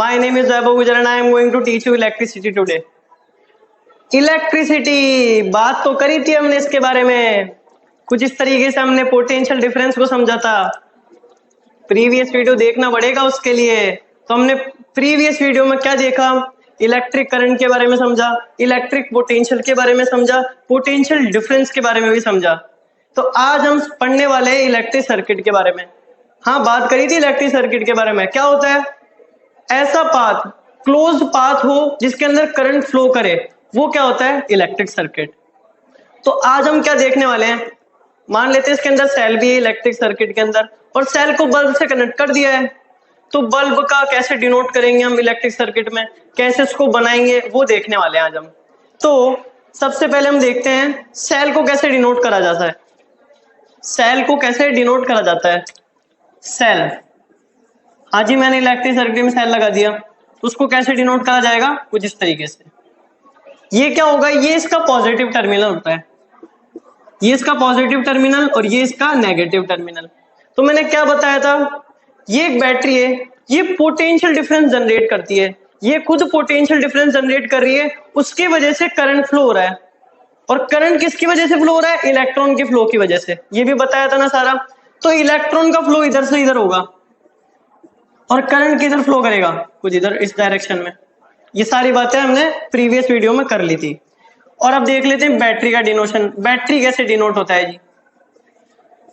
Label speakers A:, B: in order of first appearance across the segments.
A: My name is Vaibhav Gujar and I am going to teach you electricity today. Electricity बात तो करी थी हमने इसके बारे में, कुछ इस तरीके से हमने पोटेंशियल डिफरेंस को समझा था। प्रीवियस वीडियो देखना पड़ेगा उसके लिए। तो हमने प्रीवियस वीडियो में क्या देखा, इलेक्ट्रिक करंट के बारे में समझा, इलेक्ट्रिक पोटेंशियल के बारे में समझा, पोटेंशियल डिफरेंस के बारे में भी समझा। तो आज हम पढ़ने वाले हैं इलेक्ट्रिक सर्किट के बारे में। हाँ, बात करी थी इलेक्ट्रिक सर्किट के बारे में। क्या होता है, ऐसा पाथ, क्लोज पाथ हो जिसके अंदर करंट फ्लो करे, वो क्या होता है, इलेक्ट्रिक सर्किट। तो आज हम क्या देखने वाले हैं, मान लेते हैं इसके अंदर सेल भी है इलेक्ट्रिक सर्किट के अंदर, और सेल को बल्ब से कनेक्ट कर दिया है। तो बल्ब का कैसे डिनोट करेंगे हम इलेक्ट्रिक सर्किट में, कैसे उसको बनाएंगे, वो देखने वाले हैं आज हम। तो सबसे पहले हम देखते हैं सेल को कैसे डिनोट करा जाता है। सेल को कैसे डिनोट करा जाता है, सेल। हाँ जी, मैंने इलेक्ट्रिक सर्किट में सेल लगा दिया, तो उसको कैसे डिनोट करा जाएगा, कुछ इस तरीके से। ये क्या होगा, ये इसका पॉजिटिव टर्मिनल होता है, ये इसका पॉजिटिव टर्मिनल और ये इसका नेगेटिव टर्मिनल। तो मैंने क्या बताया था, ये एक बैटरी है, ये पोटेंशियल डिफरेंस जनरेट करती है, ये खुद पोटेंशियल डिफरेंस जनरेट कर रही है, उसकी वजह से करंट फ्लो हो रहा है। और करंट किसकी वजह से फ्लो हो रहा है, इलेक्ट्रॉन के फ्लो की वजह से। ये भी बताया था ना सारा। तो इलेक्ट्रॉन का फ्लो इधर से इधर होगा और करंट किधर फ्लो करेगा, कुछ इधर इस डायरेक्शन में। ये सारी बातें हमने प्रीवियस वीडियो में कर ली थी। और अब देख लेते हैं बैटरी का डिनोशन। बैटरी कैसे डिनोट होता है जी,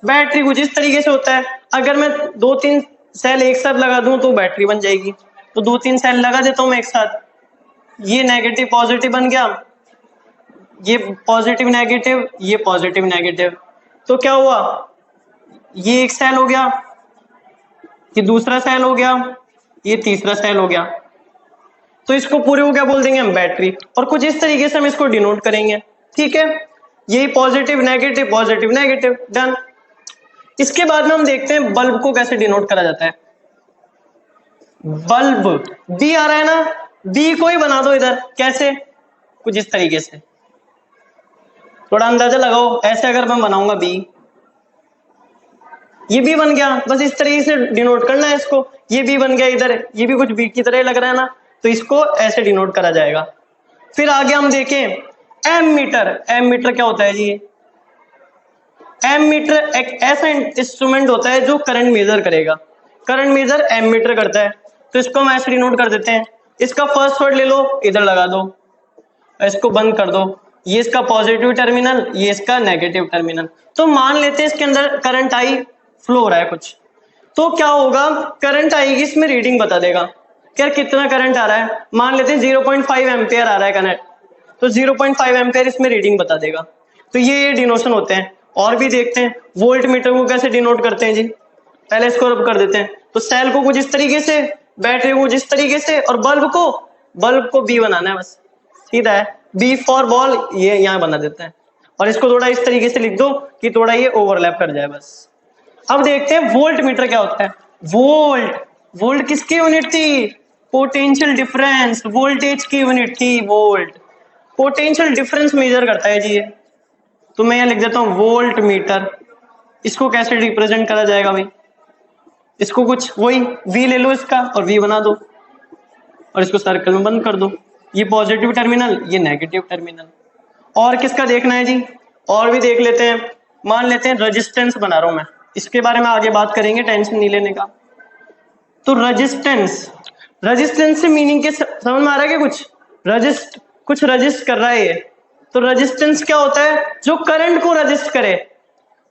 A: बैटरी कुछ इस तरीके से होता है। अगर मैं 2-3 सेल एक साथ लगा दूं तो बैटरी बन जाएगी। तो 2-3 सेल लगा देता हूं मैं एक साथ, ये नेगेटिव पॉजिटिव बन गया, ये पॉजिटिव नेगेटिव, ये पॉजिटिव नेगेटिव। तो क्या हुआ, ये एक सेल हो गया, ये दूसरा सेल हो गया, ये तीसरा सेल हो गया। तो इसको पूरे को क्या बोल देंगे हम, बैटरी। और कुछ इस तरीके से हम इसको डिनोट करेंगे, ठीक है। यही positive negative positive negative, done. इसके बाद में हम देखते हैं बल्ब को कैसे डिनोट करा जाता है। बल्ब बी आ रहा है ना, बी को ही बना दो इधर, कैसे, कुछ इस तरीके से। थोड़ा अंदाजा लगाओ, ऐसे अगर मैं बनाऊंगा बी, ये भी बन गया, बस इस तरीके से डिनोट करना है इसको। ये भी बन गया इधर, ये भी कुछ बी की तरह लग रहा है ना, तो इसको ऐसे डिनोट करा जाएगा। फिर आगे हम देखें एम मीटर। एम मीटर क्या होता है जी, एम मीटर एक ऐसा इंस्ट्रूमेंट होता है जो करंट मेजर करेगा। करंट मेजर एम मीटर करता है। तो इसको हम ऐसे डिनोट कर देते हैं। इसका फर्स्ट वर्ड ले लो, इधर लगा दो, इसको बंद कर दो। ये इसका पॉजिटिव टर्मिनल, ये इसका नेगेटिव टर्मिनल। तो मान लेते हैं इसके अंदर करंट आई, फ्लो हो रहा है कुछ। तो क्या होगा, करंट आएगी, इसमें रीडिंग बता देगा क्या कितना करंट आ रहा है। मान लेते हैं 0.5 एम्पियर आ रहा है करंट, तो 0.5 एम्पियर इसमें रीडिंग बता देगा। तो ये डिनोशन होते हैं। और भी देखते हैं वोल्ट मीटर को कैसे डिनोट करते हैं जी। पहले इसको रब कर देते हैं। तो सेल को कुछ इस तरीके से, बैटरी को जिस तरीके से, और बल्ब को बी बनाना है, बस सीधा है, बी फॉर बॉल, ये यहाँ बना देते हैं। और इसको थोड़ा इस तरीके से लिख दो कि थोड़ा ये ओवरलैप कर जाए, बस। अब देखते हैं वोल्ट मीटर क्या होता है। वोल्ट किसकी यूनिट थी, पोटेंशियल डिफरेंस, वोल्टेज की यूनिट थी वोल्ट। पोटेंशियल डिफरेंस मेजर करता है जी ये। तो मैं यहाँ लिख देता हूँ वोल्ट मीटर। इसको कैसे रिप्रेजेंट करा जाएगा भाई, इसको कुछ वही V ले लो इसका और V बना दो, और इसको सर्कल में बंद कर दो। ये पॉजिटिव टर्मिनल, ये नेगेटिव टर्मिनल। और किसका देखना है जी, और भी देख लेते हैं। मान लेते हैं रेजिस्टेंस बना रहा हूं मैं, इसके बारे में आगे बात करेंगे, टेंशन नहीं लेने का। तो रेजिस्टेंस से मीनिंग के समझ में आ रहा है कि कुछ रजिस्ट कर रहा है ये। तो रेजिस्टेंस क्या होता है, जो करंट को रजिस्ट करे।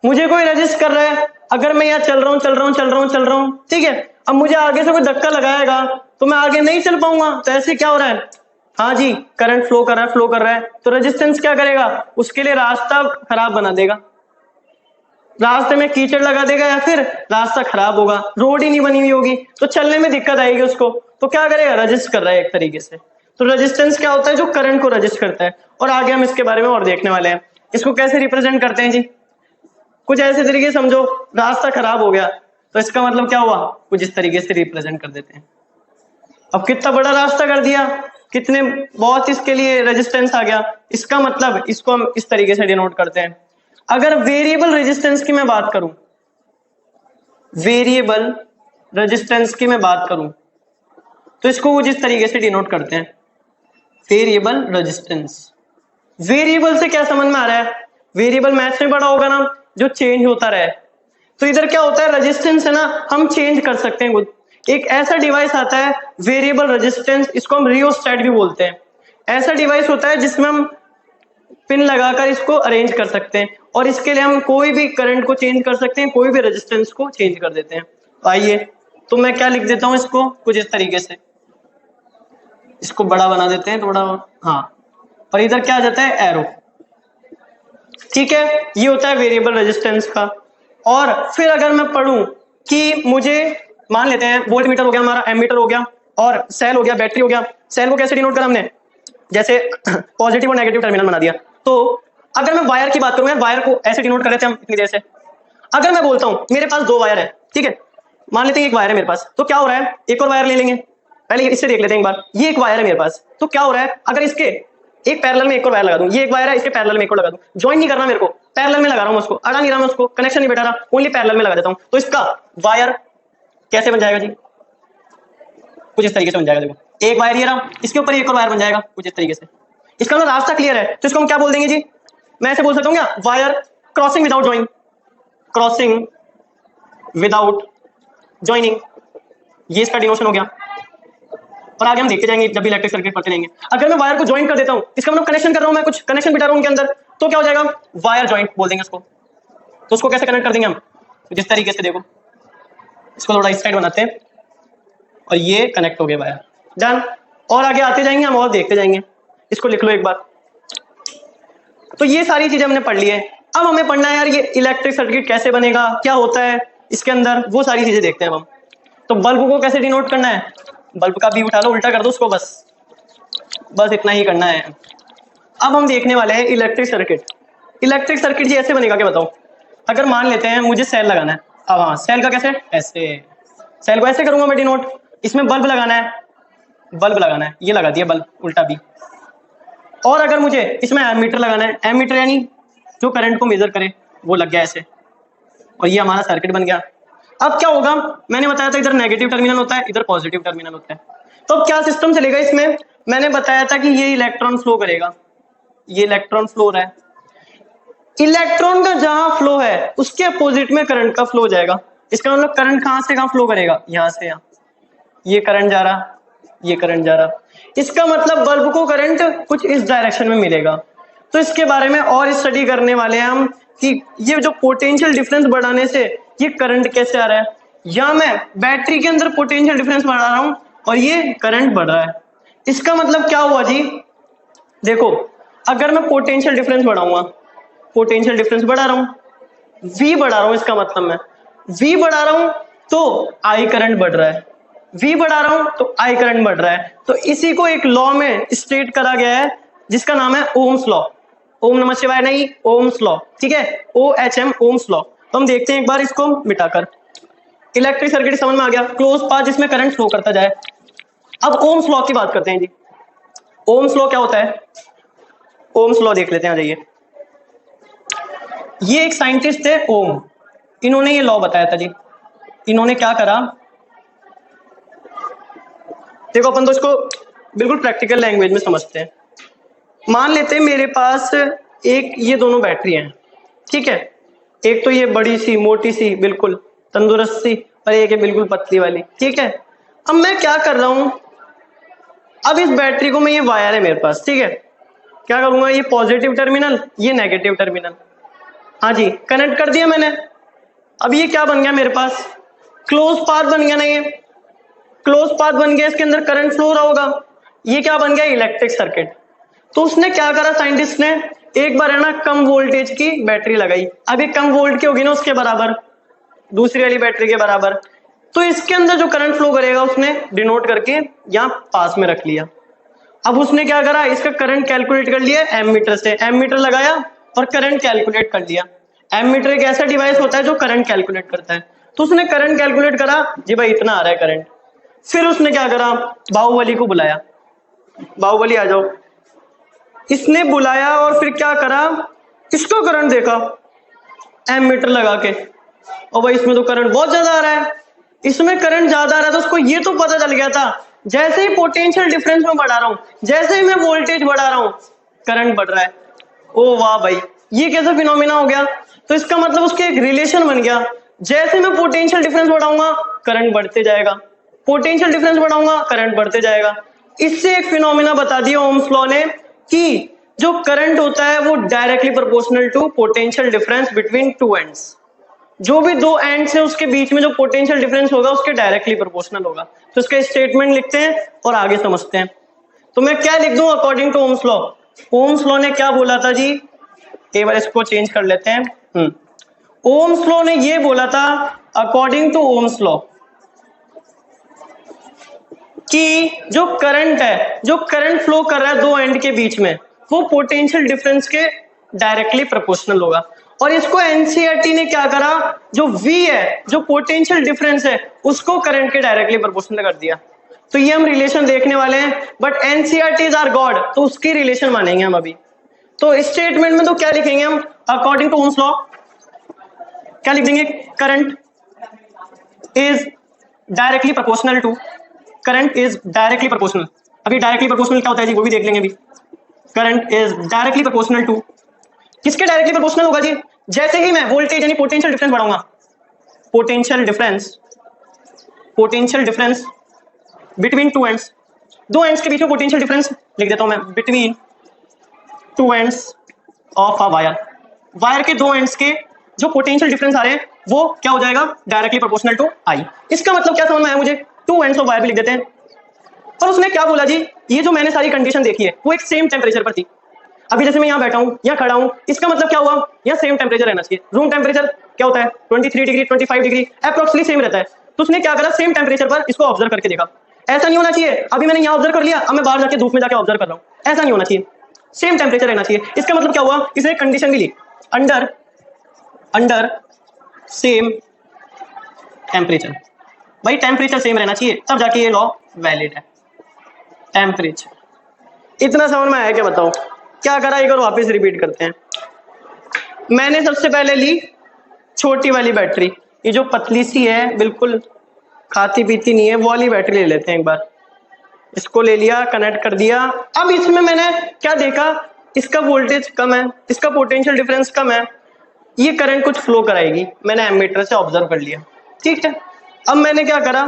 A: मुझे कोई रजिस्ट कर रहा है, अगर मैं यहाँ चल रहा हूँ, ठीक है। अब मुझे आगे से कोई धक्का लगाएगा तो मैं आगे नहीं चल पाऊंगा। तो ऐसे क्या हो रहा है, हाँ जी, करंट फ्लो कर रहा है। तो रेजिस्टेंस क्या करेगा, उसके लिए रास्ता खराब बना देगा, रास्ते में कीचड़ लगा देगा, या फिर रास्ता खराब होगा, रोड ही नहीं बनी हुई होगी, तो चलने में दिक्कत आएगी उसको। तो क्या करेगा, रजिस्ट कर रहा है एक तरीके से। तो रेजिस्टेंस क्या होता है, जो करंट को रजिस्ट करता है। और आगे हम इसके बारे में और देखने वाले हैं। इसको कैसे रिप्रेजेंट करते हैं जी, कुछ ऐसे तरीके समझो, रास्ता खराब हो गया तो इसका मतलब क्या हुआ, कुछ इस तरीके से रिप्रेजेंट कर देते हैं। अब कितना बड़ा रास्ता कर दिया, कितने बहुत इसके लिए रेजिस्टेंस आ गया, इसका मतलब इसको हम इस तरीके से डिनोट करते हैं। अगर वेरिएबल रेजिस्टेंस की मैं बात करूं, वेरिएबल रेजिस्टेंस की मैं बात करूं, तो इसको कुछ इस तरीके से डिनोट करते हैं, वेरिएबल रेजिस्टेंस। वेरिएबल से क्या समझ में आ रहा है, वेरिएबल मैथ्स में पढ़ा होगा ना, जो चेंज होता रहे। तो इधर क्या होता है, रेजिस्टेंस है ना, हम चेंज कर सकते हैं कुछ। एक ऐसा डिवाइस आता है वेरिएबल रेजिस्टेंस, इसको हम रियोस्टैट भी बोलते हैं। ऐसा डिवाइस होता है जिसमें हम पिन लगाकर इसको अरेंज कर सकते हैं, और इसके लिए हम कोई भी करंट को चेंज कर सकते हैं, कोई भी रेजिस्टेंस को चेंज कर देते हैं। आइए, तो मैं क्या लिख देता हूं इसको कुछ इस तरीके से, इसको बड़ा बना देते हैं थोड़ा, हाँ, और इधर क्या आ जाता है, एरो। ठीक है, ये होता है वेरिएबल रेजिस्टेंस का। और फिर अगर मैं पढ़ूं कि मुझे, मान लेते हैं वोल्ट मीटर हो गया हमारा, एमीटर हो गया, और सेल हो गया, बैटरी हो गया। सेल को कैसे डिनोट करा हमने, जैसे पॉजिटिव और नेगेटिव टर्मिनल बना दिया। तो अगर मैं वायर की बात करूं, वायर को ऐसे डिनोट कर रहे थे हम इतनी देर से। अगर मैं बोलता हूं मेरे पास दो वायर है, ठीक है, मान लेते हैं एक वायर है मेरे पास, तो क्या हो रहा है, एक और वायर ले लेंगे, पहले इससे देख लेते हैं एक बार। ये एक वायर है मेरे पास, तो क्या हो रहा है, अगर इसके एक पैरेलल में एक और वायर लगा दूं, ये एक वायर है, इसके पैरेलल में एक और लगा दूं, ज्वाइन नहीं करना मेरे को, पैरेलल में लगा रहा हूं उसको, अड़ा नहीं रहा मैं उसको, कनेक्शन नहीं बैठा रहा, ओनली पैरेलल में लगा देता हूं। तो इसका वायर कैसे बन जाएगा जी, कुछ इस तरीके से बन जाएगा। देखो, एक वायर ये रहा, इसके ऊपर एक और वायर बन जाएगा कुछ इस तरीके से। इसका मतलब रास्ता क्लियर है, तो इसको हम क्या बोल देंगे जी, मैं ऐसे बोल सकता हूँ क्या, wire crossing without join, crossing without joining, ये इसका डिनोशन हो गया। और आगे हम देखते जाएंगे जब भी इलेक्ट्रिक सर्किट पढ़ते रहेंगे। अगर मैं वायर को ज्वाइन कर देता हूं, इसका मतलब कनेक्शन कर रहा हूं मैं, कुछ कनेक्शन बिठा रहा हूं उनके अंदर, तो क्या हो जाएगा, वायर ज्वाइंट बोल देंगे उसको। तो उसको कैसे कनेक्ट कर देंगे हम, जिस तरीके से, देखो इसको थोड़ा इस साइड बनाते हैं, और ये कनेक्ट हो गया वायर, डन। और आगे आते जाएंगे हम और देखते जाएंगे, इसको लिख लो एक बार। तो ये सारी चीजें हमने पढ़ ली है। अब हमें पढ़ना है यार ये इलेक्ट्रिक सर्किट कैसे बनेगा, क्या होता है इसके अंदर, वो सारी चीजें देखते हैं हम। तो बल्ब को कैसे डिनोट करना है, बल्ब का भी उठा लो, उल्टा कर दो उसको, बस इतना ही करना है। अब हम देखने वाले हैं इलेक्ट्रिक सर्किट। इलेक्ट्रिक सर्किट जी ऐसे बनेगा, क्या बताओ। अगर मान लेते हैं मुझे सेल लगाना है, अब हाँ, सेल का कैसे, ऐसे, सेल को ऐसे करूंगा मैं डिनोट, इसमें बल्ब लगाना है, बल्ब लगाना है, ये लगा दिया बल्ब, उल्टा भी। और अगर मुझे इसमें एमीटर लगाना है, एमीटर यानी जो करंट को मेजर करे, वो लग गया ऐसे, और ये हमारा सर्किट बन गया। अब क्या होगा, मैंने बताया था इधर नेगेटिव टर्मिनल होता है, इधर पॉजिटिव टर्मिनल होता है। तो अब क्या सिस्टम चलेगा इसमें, मैंने बताया था कि ये इलेक्ट्रॉन फ्लो करेगा, ये इलेक्ट्रॉन फ्लो हो रहा है, इलेक्ट्रॉन का जहां फ्लो है उसके अपोजिट में करंट का फ्लो हो जाएगा। इसका मतलब करंट कहां से कहां फ्लो करेगा, यहां से यहां, ये करंट जा रहा, ये करंट जा रहा, इसका मतलब बल्ब को करंट कुछ इस डायरेक्शन में मिलेगा। तो इसके बारे में और स्टडी करने वाले हैं हम कि ये जो पोटेंशियल डिफरेंस बढ़ाने से ये करंट कैसे आ रहा है, या मैं बैटरी के अंदर पोटेंशियल डिफरेंस बढ़ा रहा हूं और ये करंट बढ़ रहा है। इसका मतलब क्या हुआ जी, देखो अगर मैं पोटेंशियल डिफरेंस बढ़ाऊंगा, पोटेंशियल डिफरेंस बढ़ा रहा हूं, V बढ़ा रहा हूं, इसका मतलब मैं V बढ़ा रहा हूं तो I करंट बढ़ रहा है, V बढ़ा रहा हूं तो I करंट बढ़ रहा है। तो इसी को एक लॉ में स्टेट करा गया है जिसका नाम है ओम्स लॉ। ओम नमः शिवाय नहीं, ओम्स लॉ, ठीक है, OHM, ओम्स लॉ। तो हम देखते हैं एक बार इसको मिटाकर। इलेक्ट्रिक सर्किट समझ में आ गया, क्लोज पाथ जिसमें करंट फ्लो करता जाए। अब ओम्स लॉ की बात करते हैं जी। ओम्स लॉ क्या होता है, ओम्स लॉ देख लेते हैं, आ जाइए। ये एक साइंटिस्ट है ओम, इन्होंने ये लॉ बताया था जी। इन्होंने क्या करा, देखो अपन तो इसको बिल्कुल प्रैक्टिकल लैंग्वेज में समझते हैं। मान लेते हैं मेरे पास एक ये दोनों बैटरी हैं, ठीक है, एक तो ये बड़ी सी मोटी सी बिल्कुल तंदुरुस्त सी, और एक है बिल्कुल पतली वाली, ठीक है। अब मैं क्या कर रहा हूं, अब इस बैटरी को मैं, ये वायर है मेरे पास, ठीक है, क्या करूंगा, ये पॉजिटिव टर्मिनल, ये नेगेटिव टर्मिनल, हाँ जी, कनेक्ट कर दिया मैंने। अब ये क्या बन गया मेरे पास, क्लोज पाथ बन गया ना, ये क्लोज पाथ बन गया, इसके अंदर करंट फ्लो हो रहा होगा, ये क्या बन गया, इलेक्ट्रिक सर्किट। तो उसने क्या करा साइंटिस्ट ने, एक बार है ना कम वोल्टेज की बैटरी लगाई, अभी कम वोल्ट की होगी ना उसके बराबर, दूसरी वाली बैटरी के बराबर, तो इसके अंदर जो करंट फ्लो करेगा उसने डिनोट करके यहां पास में रख लिया। अब उसने क्या करा, इसका करंट कैलकुलेट कर लिया एमीटर से, एमीटर लगाया और करंट कैलकुलेट कर लिया। एमीटर एक ऐसा डिवाइस होता है जो करंट कैलकुलेट करता है। तो उसने करंट कैलकुलेट करा, जी भाई इतना आ रहा है करंट। फिर उसने क्या करा, बाहुबली को बुलाया, बाहुबली आ जाओ। इसने बुलाया और फिर क्या करा, इसको करंट देखा एमीटर लगा के, और भाई इसमें तो करंट बहुत ज्यादा आ रहा है, इसमें करंट ज्यादा आ रहा है। तो उसको ये तो पता चल गया था जैसे ही पोटेंशियल डिफरेंस में बढ़ा रहा हूं, जैसे ही मैं वोल्टेज बढ़ा रहा हूं, करंट बढ़ रहा है। ओ वाह भाई, ये कैसा फिनोमेना हो गया? तो इसका मतलब उसके एक रिलेशन बन गया। जैसे मैं पोटेंशियल डिफरेंस बढ़ाऊंगा, करंट बढ़ते जाएगा, पोटेंशियल डिफरेंस बढ़ाऊंगा, करंट बढ़ते जाएगा। इससे एक फिनोमेना बता दिया ओम्स लॉ ने कि जो करंट होता है वो directly proportional to potential difference between two ends. जो भी दो एंड्स है उसके बीच में जो पोटेंशियल डिफरेंस होगा उसके डायरेक्टली प्रोपोर्शनल होगा। तो इसका स्टेटमेंट लिखते हैं और आगे समझते हैं। तो मैं क्या लिख दूं according to Ohm's law? Ohm's law ने क्या बोला था जी? एक बार इसको चेंज कर लेते हैं। ओम्स लॉ ने ये बोला था अकॉर्डिंग टू ओम्स लॉ कि जो करंट है, जो करंट फ्लो कर रहा है दो एंड के बीच में, वो पोटेंशियल डिफरेंस के डायरेक्टली प्रोपोर्शनल होगा। और इसको एनसीईआरटी ने क्या करा, जो V है, जो पोटेंशियल डिफरेंस है, उसको करंट के डायरेक्टली प्रोपोर्शनल कर दिया। तो ये हम रिलेशन देखने वाले हैं, but NCERT is our god, तो उसकी रिलेशन मानेंगे हम अभी। तो स्टेटमेंट में तो क्या लिखेंगे हम अकॉर्डिंग टू ओम्स लॉ? क्या लिख देंगे? Current is directly proportional to, current is directly proportional. अभी डायरेक्टली प्रोपोर्शनल क्या होता है जी, वो भी देख लेंगे अभी। Current is directly proportional to, किसके डायरेक्टली प्रोपोर्शनल होगा जी? जैसे ही मैं वोल्टेज यानी पोटेंशियल डिफरेंस बढ़ाऊंगा, potential difference between two ends, दो एंड्स के बीच में पोटेंशियल डिफरेंस लिख देता हूं मैं, between two ends of a wire. Wire के दो एंड्स के जो पोटेंशियल डिफरेंस आ रहे हैं वो क्या हो जाएगा? डायरेक्टली प्रोपोर्शनल टू आई। इसका मतलब क्या समझ में आया मुझे? टू एंड्स ऑफ वायर भी लिख देते हैं। और उसने क्या बोला जी, ये जो मैंने सारी कंडीशन देखी है वो एक सेम टेम्परेचर पर थी। अभी जैसे मैं यहाँ बैठा हूँ, यहाँ खड़ा हूँ, इसका मतलब क्या हुआ? यहाँ सेम टेम्परेचर रहना चाहिए। रूम टेम्परेचर क्या होता है? 23 डिग्री 25 डिग्री अप्रोक्सिमेटली सेम रहता है। तो उसने क्या करा, सेम टेम्परेचर पर इसको ऑब्जर्व करके देखा। ऐसा नहीं होना चाहिए अभी मैंने यहाँ ऑब्जर्व कर लिया, अब मैं बाहर जाके धूप में जाके ऑब्जर्व कर रहा हूँ, ऐसा नहीं होना चाहिए। सेम टेम्परेचर रहना चाहिए। इसका मतलब क्या हुआ? इसने एक कंडीशन भी ली, अंडर सेम टेम्परेचर। भाई टेम्परेचर सेम रहना चाहिए, तब जाके ये लॉ वैलिड है। टेम्परेचर इतना समझ में आया क्या? बताओ क्या करा, एक बार वापस रिपीट करते हैं। मैंने सबसे पहले ली छोटी वाली बैटरी, ये जो पतली सी है, बिल्कुल खाती पीती नहीं है, वो वाली बैटरी ले लेते हैं एक बार। इसको ले लिया, कनेक्ट कर दिया। अब इसमें मैंने क्या देखा, इसका वोल्टेज कम है, इसका पोटेंशियल डिफरेंस कम है, ये करंट कुछ फ्लो कराएगी। मैंने एमीटर से ऑब्जर्व कर लिया, ठीक है। अब मैंने क्या करा,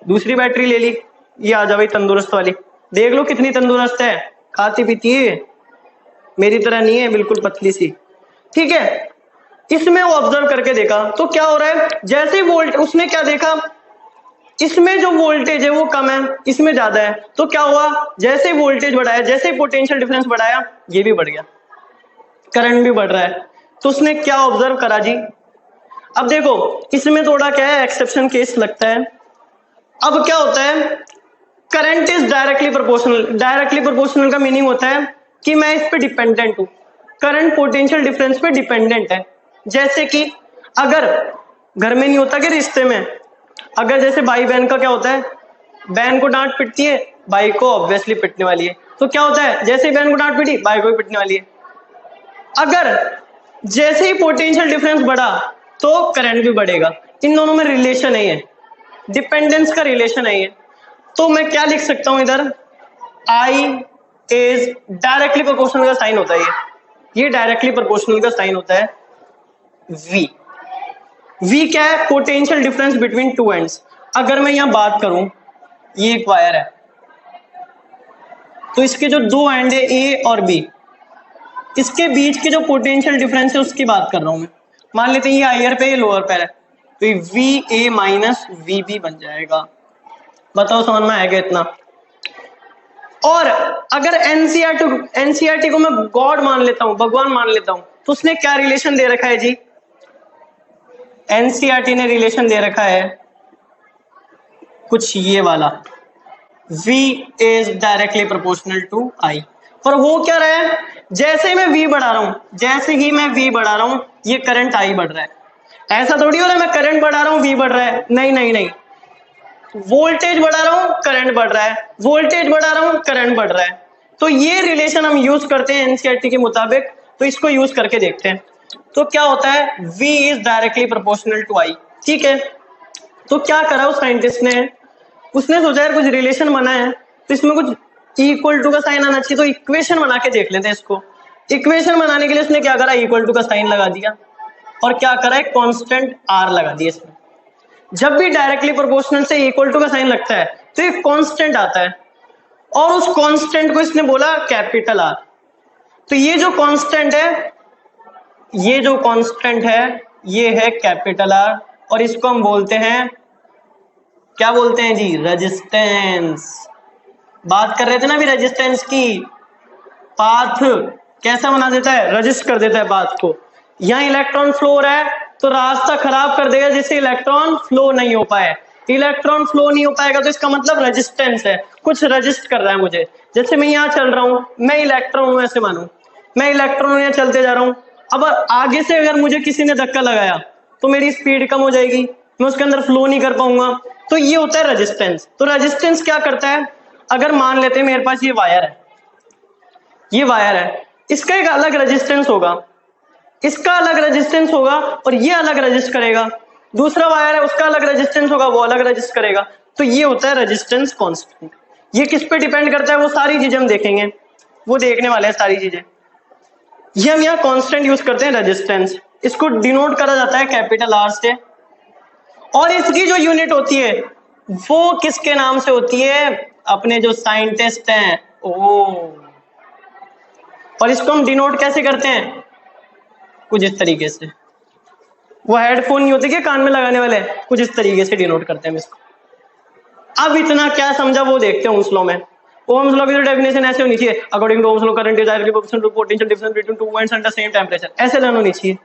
A: दूसरी बैटरी ले ली, ये आ जा भाई तंदुरुस्त वाली, देख लो कितनी तंदुरुस्त है, खाती पीती है, मेरी तरह नहीं है, बिल्कुल पतली सी, ठीक है। इसमें वो ऑब्जर्व करके देखा तो क्या हो रहा है, जैसे वोल्ट उसने क्या देखा, इसमें जो वोल्टेज है वो कम है, इसमें ज्यादा है। तो क्या हुआ, जैसे वोल्टेज बढ़ाया, जैसे पोटेंशियल डिफरेंस बढ़ाया, ये भी बढ़ गया, करंट भी बढ़ रहा है। तो उसने क्या ऑब्जर्व करा जी, अब देखो इसमें थोड़ा क्या है, एक्सेप्शन केस लगता है। अब क्या होता है, current is directly proportional. Directly proportional का मीनिंग होता है कि मैं इस पे डिपेंडेंट हूं, करंट पोटेंशियल डिफरेंस पे डिपेंडेंट है। जैसे कि अगर घर में नहीं होता कि रिश्ते में, अगर जैसे भाई बहन का क्या होता है, बहन को डांट पिटती है, भाई को ऑब्वियसली पिटने वाली है। तो क्या होता है, जैसे ही बहन को डांट पिटी, भाई को भी पिटने वाली है। अगर जैसे ही पोटेंशियल डिफरेंस बढ़ा तो करंट भी बढ़ेगा। इन दोनों में रिलेशन है, ये डिपेंडेंस का रिलेशन है ये। तो मैं क्या लिख सकता हूं इधर, आई इज डायरेक्टली प्रोपोर्शनल का साइन होता है, ये डायरेक्टली प्रोपोर्शनल का साइन होता है V। V क्या है, potential difference between two ends. अगर मैं यहां बात करूं, ये एक वायर है, तो इसके जो दो एंड है A और B, इसके बीच के जो पोटेंशियल डिफरेंस है उसकी बात कर रहा हूं मैं। मान लेते हैं ये हायर पे, ये लोअर पे है, तो ये VA माइनस VB बन जाएगा। बताओ समझ में आएगा इतना। और अगर एनसीईआरटी को मैं गॉड मान लेता हूं, भगवान मान लेता हूं, तो उसने क्या रिलेशन दे रखा है जी, एनसीईआरटी ने रिलेशन दे रखा है कुछ ये वाला, V is directly proportional to I। पर वो क्या रहा है, जैसे ही मैं V बढ़ा रहा हूं, जैसे ही मैं V बढ़ा रहा हूं, ये करंट I बढ़ रहा है। ऐसा थोड़ी हो रहा है मैं करंट बढ़ा रहा हूं V बढ़ रहा है, नहीं नहीं नहीं, वोल्टेज बढ़ा रहा हूं करंट बढ़ रहा है, वोल्टेज बढ़ा रहा हूं करंट बढ़ रहा है। तो ये रिलेशन हम यूज करते हैं एनसीईआरटी के मुताबिक, तो इसको यूज करके देखते हैं। तो क्या होता है, V is directly proportional to I, ठीक है। तो क्या करा उस साइंटिस्ट ने, उसने सोचा यार कुछ रिलेशन बना है तो इसमें कुछ इक्वल टू का साइन आना चाहिए, तो इक्वेशन बना के देख लेते हैं इसको। इक्वेशन बनाने के लिए उसने क्या करा, इक्वल टू का साइन लगा दिया और क्या करा, एक कांस्टेंट आर लगा दिया इसमें। जब भी डायरेक्टली प्रोपोर्शनल से इक्वल टू का साइन लगता है तो एक कांस्टेंट आता है और उस कांस्टेंट को इसने बोला कैपिटल आर। तो ये जो कांस्टेंट है, ये जो कांस्टेंट है ये है कैपिटल आर और इसको हम बोलते हैं, क्या बोलते हैं जी, रेजिस्टेंस। बात कर रहे थे ना अभी रेजिस्टेंस की, पाथ कैसा बना देता है, रजिस्ट कर देता है पाथ को। यहाँ इलेक्ट्रॉन फ्लो हो रहा है तो रास्ता खराब कर देगा जिससे इलेक्ट्रॉन फ्लो नहीं हो पाए। इलेक्ट्रॉन फ्लो नहीं हो पाएगा तो इसका मतलब रेजिस्टेंस है, कुछ रजिस्ट कर रहा है मुझे। जैसे मैं यहाँ चल रहा हूं, मैं इलेक्ट्रॉन हूं, ऐसे मानो मैं इलेक्ट्रॉन यहाँ चलते जा रहा हूं, अब आगे से अगर मुझे किसी ने धक्का लगाया तो मेरी स्पीड कम हो जाएगी, मैं उसके अंदर फ्लो नहीं कर पाऊंगा। तो ये होता है रेजिस्टेंस। तो रेजिस्टेंस क्या करता है, अगर मान लेते हैं मेरे पास ये वायर है, ये वायर है, इसका एक अलग रेजिस्टेंस होगा, इसका अलग रेजिस्टेंस होगा और ये अलग रेजिस्ट करेगा। दूसरा वायर है, उसका अलग रेजिस्टेंस होगा, वो अलग रेजिस्ट करेगा। तो ये होता है रेजिस्टेंस कांस्टेंट। ये किस पे डिपेंड करता है, वो सारी चीजें हम देखेंगे, वो देखने वाले हैं सारी चीजें। ये हम यहाँ कांस्टेंट यूज करते हैं रेजिस्टेंस, इसको डिनोट करा जाता है कैपिटल आर से। और इसकी जो यूनिट होती है वो किसके नाम से होती है, अपने जो साइंटिस्ट हैं ओम। और इसको हम डिनोट कैसे करते हैं, कुछ इस तरीके से। वो हेडफोन नहीं होते क्या कान में लगाने वाले, कुछ इस तरीके से डिनोट करते हैं इसको। अब इतना क्या समझा वो देखते हैं ओम्स लॉ में। ओम्स लॉ की डेफिनेशन ऐसे होनी चाहिए, according to Ohm's law current is directly proportional to potential difference between two points under same temperature, ऐसे लाइन होनी चाहिए।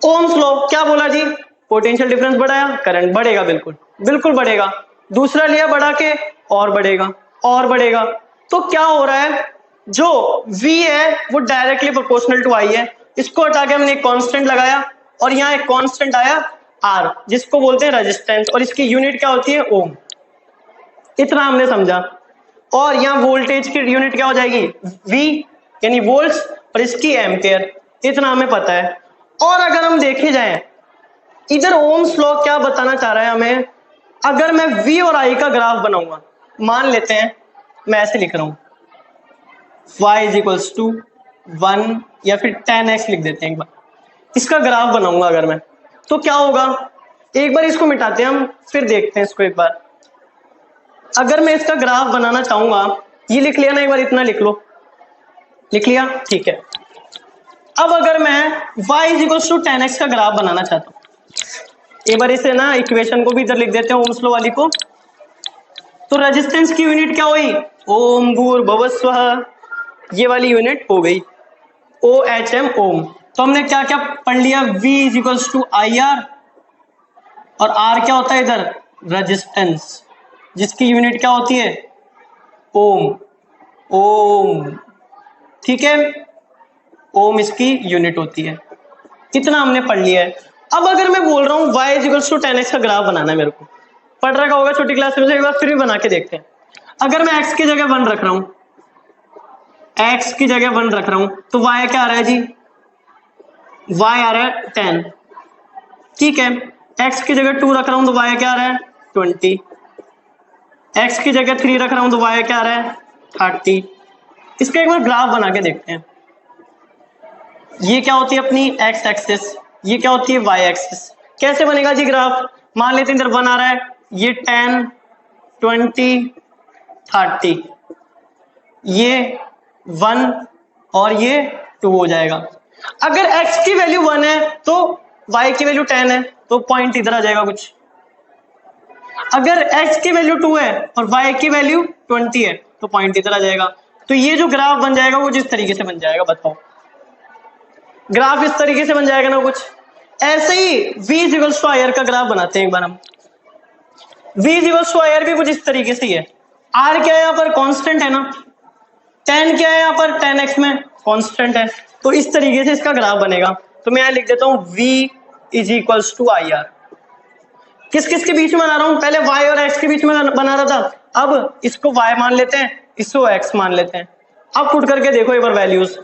A: ओम्स लॉ क्या बोला जी, पोटेंशियल डिफरेंस बढ़ाया करंट बढ़ेगा, बिल्कुल बिल्कुल बढ़ेगा। दूसरा लिया बढ़ा के और बढ़ेगा और बढ़ेगा। तो क्या हो रहा है, जो V है वो डायरेक्टली प्रोपोर्शनल टू I है, इसको हटा के हमने एक कांस्टेंट लगाया और यहाँ एक कांस्टेंट आया R, जिसको बोलते हैं रेजिस्टेंस, और इसकी यूनिट क्या होती है ओम। इतना हमने समझा। और यहाँ वोल्टेज की यूनिट क्या हो जाएगी V यानी वोल्ट्स, और इसकी एम्पेयर, इतना हमें पता है। और अगर हम देखे जाएं इधर ओम्स लॉ क्या बताना चाह रहा है हमें, अगर मैं V और I का ग्राफ बनाऊंगा, मान लेते हैं मैं ऐसे लिख रहा हूं y इज इक्वल्स टू 1 या फिर 10x लिख देते हैं एक बार, इसका ग्राफ बनाऊंगा अगर मैं, तो क्या होगा, एक बार इसको मिटाते हैं हम फिर देखते हैं इसको एक बार। अगर मैं इसका ग्राफ बनाना चाहूंगा, ये लिख लिया ना एक बार, इतना लिख लो, लिख लिया, ठीक है। अब अगर मैं y is equals to 10x का ग्राफ बनाना चाहता हूं, एक बार इसे ना इक्वेशन को भी इधर लिख देते हैं ओम्स लॉ वाली को। तो रेजिस्टेंस की यूनिट क्या हुई, ओम भूर्भुवस्वः, ये वाली यूनिट हो गई OHM ओम। तो हमने क्या क्या पढ़ लिया, V is equals to IR और R क्या होता है इधर रेजिस्टेंस, जिसकी यूनिट क्या होती है ओम। ओम ठीक है, ओम इसकी यूनिट होती है। इतना हमने पढ़ लिया है। अब अगर मैं बोल रहा हूं y is equals to 10x का ग्राफ बनाना है, मेरे को पढ़ रखा होगा छोटी क्लास में, एक बार फिर भी बना के देखते हैं। अगर मैं x की जगह 1 रख रहा हूं, x की जगह 1 रख रहा हूं, तो y क्या आ रहा है जी, y आ रहा है 10, ठीक है। x की जगह 2 रख रहा हूं तो y क्या आ रहा है 20, x की जगह 3 रख रहा हूं तो y क्या आ रहा है 30। इसका एक बार ग्राफ बना के देखते हैं। ये क्या होती है अपनी x एक्सिस, ये क्या होती है y एक्सिस। कैसे बनेगा जी ग्राफ, मान लेते हैं इधर 1 आ रहा है, ये 10 20 30, ये 1 और ये 2 हो जाएगा। अगर x की वैल्यू 1 है तो y की वैल्यू 10 है, तो पॉइंट इधर आ जाएगा कुछ। अगर x की वैल्यू 2 है और y की वैल्यू 20 है तो पॉइंट इधर आ जाएगा। तो ये जो ग्राफ बन जाएगा वो जिस तरीके से बन जाएगा, बताओ ग्राफ इस तरीके से बन जाएगा ना कुछ ऐसे ही। V इक्वल्स टू IR का ग्राफ बनाते हैं एक बार हम। V इक्वल्स टू IR भी कुछ इस तरीके से ही है। R क्या है यहाँ पर कांस्टेंट है ना, 10 क्या है यहाँ पर 10x में कांस्टेंट है, तो इस तरीके से इसका ग्राफ बनेगा। तो मैं यहाँ लिख देता हूँ V is equals to IR। किस किस के बीच में बना रहा हूँ, पहले y और x के बीच में बना रहा था, अब इसको y मान लेते हैं, इसको x मान लेते हैं। अब पुट करके देखो एक बार वैल्यूज,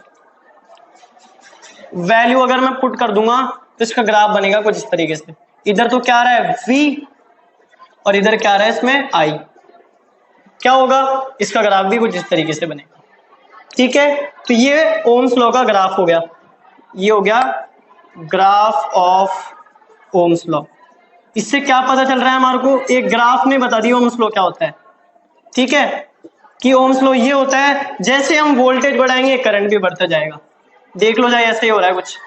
A: वैल्यू अगर मैं पुट कर दूंगा तो इसका ग्राफ बनेगा कुछ इस तरीके से। इधर तो क्या आ रहा है v, और इधर क्या आ रहा है इसमें आई। क्या होगा, इसका ग्राफ भी कुछ इस तरीके से बनेगा। ठीक है, तो ये ओम्स लॉ का ग्राफ हो गया, ये हो गया ग्राफ ऑफ ओम्स लॉ। इससे क्या पता चल रहा है हमारे को, एक ग्राफ ने बता दिया ओम्स लॉ क्या होता है। ठीक है, कि ओम्स लॉ ये होता है जैसे हम वोल्टेज बढ़ाएंगे करंट भी बढ़ता जाएगा। देख लो जाए, ऐसे ही हो रहा है कुछ।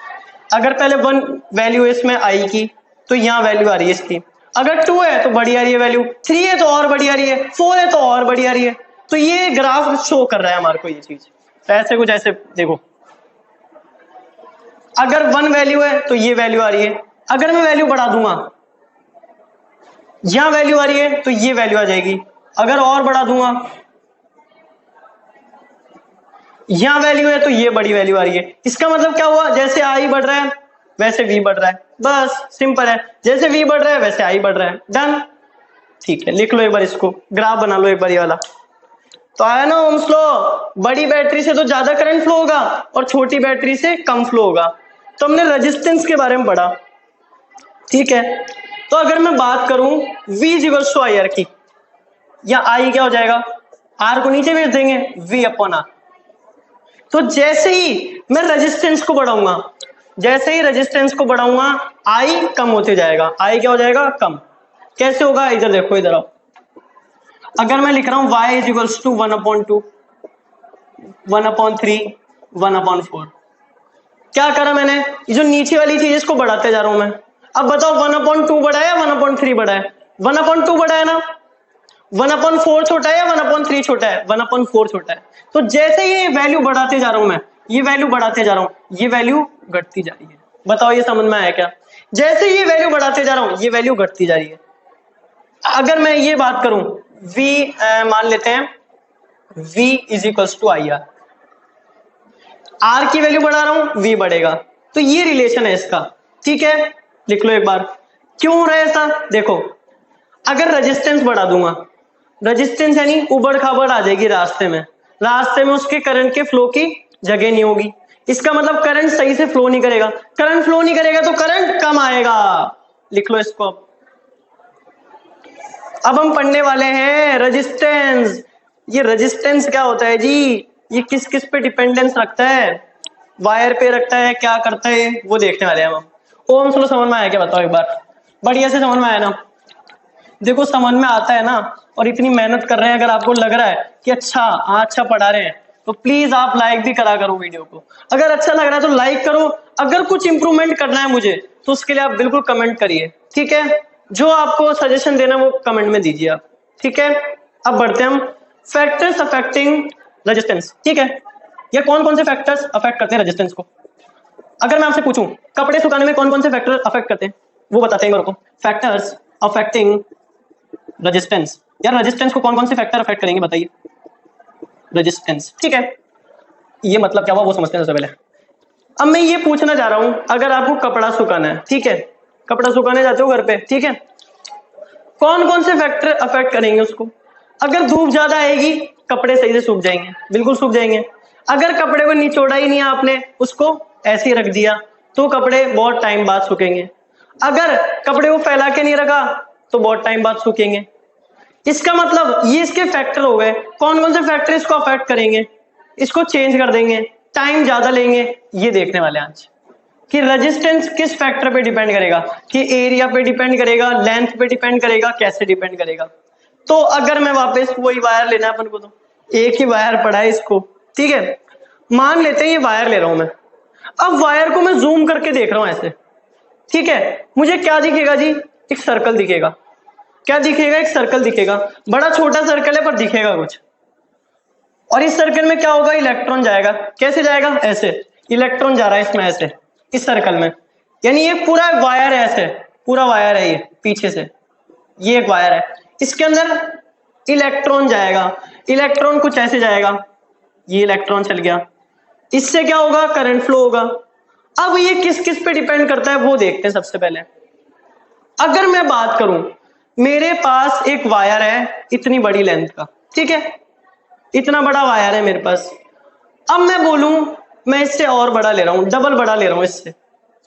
A: अगर पहले 1 वैल्यू है इसमें आई की, तो यहाँ वैल्यू आ रही है इसकी। अगर 2 है तो बढ़ी आ रही है वैल्यू, 3 है तो और बढ़ी आ रही है, 4 है तो और बढ़ी आ रही है। तो ये ग्राफ शो कर रहा है हमारे को ये चीज। तो ऐसे कुछ ऐसे देखो, अगर 1 वैल्यू है तो ये वैल्यू आ रही है। अगर मैं वैल्यू बढ़ा दूंगा, यहां वैल्यू आ रही है तो ये वैल्यू आ जाएगी। अगर और बढ़ा दूंगा, यहां वैल्यू है तो ये बड़ी वैल्यू आ रही है। इसका मतलब क्या हुआ, जैसे आई बढ़ रहा है वैसे वी बढ़ रहा है। बस सिंपल है, जैसे वी बढ़ रहा है वैसे आई बढ़ रहा है। डन। ठीक है, लिख लो एक बार इसको, ग्राफ बना लो एक बार ये वाला। तो आया ना ओम्स लॉ, बड़ी बैटरी से तो ज्यादा करंट फ्लो होगा और छोटी बैटरी से कम फ्लो होगा। तो हमने रेजिस्टेंस के बारे में पढ़ा। ठीक है, तो अगर मैं बात करूं V equals to I R की, या आई क्या हो जाएगा, आर को नीचे भेज देंगे, V अपॉन आर। तो जैसे ही मैं रेजिस्टेंस को बढ़ाऊंगा, जैसे ही रेजिस्टेंस को बढ़ाऊंगा आई कम होते जाएगा। आई क्या हो जाएगा, कम। कैसे होगा, इधर देखो, इधर आओ। अगर मैं लिख रहा हूं y इज इक्वल्स टू 1/2, 1/3, 1/4, क्या करा मैंने, ये जो नीचे वाली चीज इसको बढ़ाते जा रहा हूं मैं। अब बताओ 1/2 बड़ा है या 1/3 बड़ा है, 1/2 बड़ा है ना। 1/4 छोटा है या 1/3 छोटा है, 1/4 छोटा है। तो जैसे ये वैल्यू बढ़ाते जा रहा हूं मैं, ये वैल्यू बढ़ाते जा रहा हूं, ये वैल्यू घटती जा रही है। बताओ ये समझ में आया क्या, जैसे ये वैल्यू बढ़ाते जा रहा हूं ये वैल्यू घटती जा रही है। अगर मैं ये बात करूं V, मान लेते हैं V is equals to I R, R की वैल्यू बढ़ा रहा हूं V बढ़ेगा। तो ये रिलेशन है इसका। ठीक है, लिख लो एक बार, क्यों हो रहा है ऐसा। देखो, अगर रेजिस्टेंस बढ़ा दूंगा, रेजिस्टेंस यानी उबड़ खाबड़ आ जाएगी रास्ते में, रास्ते में उसके करंट के फ्लो की जगह नहीं होगी। इसका मतलब करंट सही से फ्लो नहीं करेगा, करंट फ्लो नहीं करेगा तो करंट कम आएगा। लिख लो इसको। अब हम पढ़ने वाले हैं रेजिस्टेंस। ये रेजिस्टेंस क्या होता है जी, ये किस किस पे डिपेंडेंस रखता है, वायर पे रखता है, क्या करता है, वो देखने वाले हैं हम। ओम्स लॉ समझ में आया क्या, बताओ एक बार, बढ़िया से समझ में आया ना। देखो समझ में आता है ना, और इतनी मेहनत कर रहे हैं, अगर आपको लग रहा है कि अच्छा पढ़ा रहे हैं तो प्लीज आप लाइक भी करा करो वीडियो को। अगर अच्छा लग रहा है तो लाइक करो, अगर कुछ इंप्रूवमेंट करना है मुझे तो उसके लिए आप बिल्कुल कमेंट करिए। ठीक है, जो आपको सजेशन देना वो कमेंट में दीजिए आप। ठीक है, अब बढ़ते हैं हम फैक्टर्स अफेक्टिंग रेजिस्टेंस। ठीक है, ये कौन कौन से फैक्टर्स अफेक्ट करते हैं रेजिस्टेंस को। अगर मैं आपसे पूछूं कपड़े सुखाने में कौन कौन से फैक्टर अफेक्ट करते हैं, वो बताते हैं मेरे को। फैक्टर्स अफेक्टिंग रेजिस्टेंस, यार रेजिस्टेंस को कौन कौन से फैक्टर अफेक्ट करेंगे बताइए। रेजिस्टेंस, ठीक है, ये मतलब क्या हुआ वो समझते हैं सबसे पहले। अब मैं ये पूछना चाह रहा हूं, अगर आपको कपड़ा सुखाना है, ठीक है, कपड़ा सुखाने जाते हो घर पे, ठीक है, कौन कौन से फैक्टर अफेक्ट करेंगे उसको। अगर धूप ज्यादा आएगी कपड़े सही से सूख जाएंगे, बिल्कुल सूख जाएंगे। अगर कपड़े को निचोड़ा ही नहीं आपने, उसको ऐसे ही रख दिया, तो कपड़े बहुत टाइम बाद सूखेंगे। अगर कपड़े को फैला के नहीं रखा तो बहुत टाइम बाद सूखेंगे। इसका मतलब ये इसके फैक्टर हो गए। कौन कौन से फैक्टर इसको अफेक्ट करेंगे, इसको चेंज कर देंगे, टाइम ज्यादा लेंगे, ये देखने वाले आज कि रेजिस्टेंस किस फैक्टर पे डिपेंड करेगा, कि एरिया पे डिपेंड करेगा, लेंथ पे डिपेंड करेगा, कैसे डिपेंड करेगा। तो अगर मैं वापस वही वायर लेना है अपन को, तो एक ही वायर पड़ा है इसको, ठीक है, मान लेते हैं ये वायर ले रहा हूं मैं। अब वायर को मैं जूम करके देख रहा हूं ऐसे, ठीक है, मुझे क्या दिखेगा जी, एक सर्कल दिखेगा। क्या दिखेगा, एक सर्कल दिखेगा, बड़ा छोटा सर्कल है पर दिखेगा कुछ। और इस सर्कल में क्या होगा, इलेक्ट्रॉन जाएगा। कैसे जाएगा, ऐसे इलेक्ट्रॉन जा रहा है इसमें ऐसे, इस सर्कल में, यानी ये पूरा वायर है, ऐसे पूरा वायर है, ये पीछे से ये एक वायर है, इसके अंदर इलेक्ट्रॉन जाएगा। इलेक्ट्रॉन कुछ ऐसे जाएगा, ये इलेक्ट्रॉन चल गया, इससे क्या होगा, करंट फ्लो होगा। अब ये किस किस पे डिपेंड करता है वो देखते हैं सबसे पहले। अगर मैं बात करूं, मेरे पास एक वायर है इतनी बड़ी लेंथ का, ठीक है, इतना बड़ा वायर है मेरे पास। अब मैं बोलूं मैं इससे और बड़ा ले रहा हूं, डबल बड़ा ले रहा हूं इससे।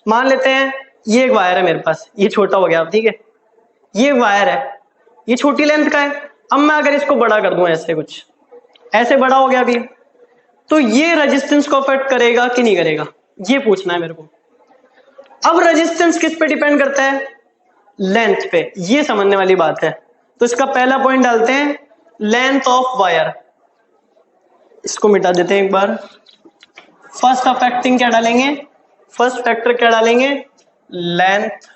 A: मान लेते हैं ये एक वायर है मेरे पास, ये छोटा हो गया, ठीक है, ये वायर है, ये छोटी लेंथ का है। अब मैं अगर इसको बड़ा कर दूं, ऐसे कुछ ऐसे बड़ा हो गया अभी, तो ये रेजिस्टेंस को अफेक्ट करेगा कि नहीं करेगा, ये पूछना है मेरे को। अब रेजिस्टेंस किस पे डिपेंड करता है? लेंथ पे। ये समझने वाली बात है। तो इसका पहला पॉइंट डालते हैं, लेंथ ऑफ वायर। इसको मिटा देते हैं एक बार। फर्स्ट अफेक्टिंग क्या डालेंगे? फर्स्ट फैक्टर क्या डालेंगे? Length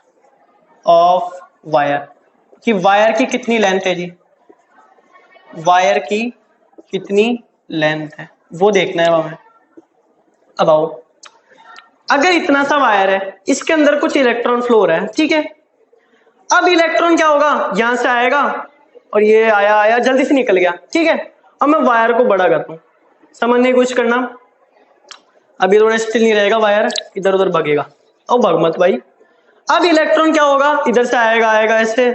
A: of wire. कि वायर की कितनी लेंथ है जी, वायर की कितनी लेंथ है वो देखना है हमें। अब आओ, अगर इतना सा वायर है, इसके अंदर कुछ इलेक्ट्रॉन फ्लो हो रहा है, ठीक है। अब इलेक्ट्रॉन क्या होगा, यहां से आएगा और ये आया आया जल्दी से निकल गया, ठीक है। अब मैं वायर को बड़ा करता हूं, समझने की कोशिश करना। अभी थोड़ा स्टिल नहीं रहेगा, वायर इधर उधर भगेगा। और भग मत भाई। अब इलेक्ट्रॉन क्या होगा, इधर से आएगा आएगा ऐसे।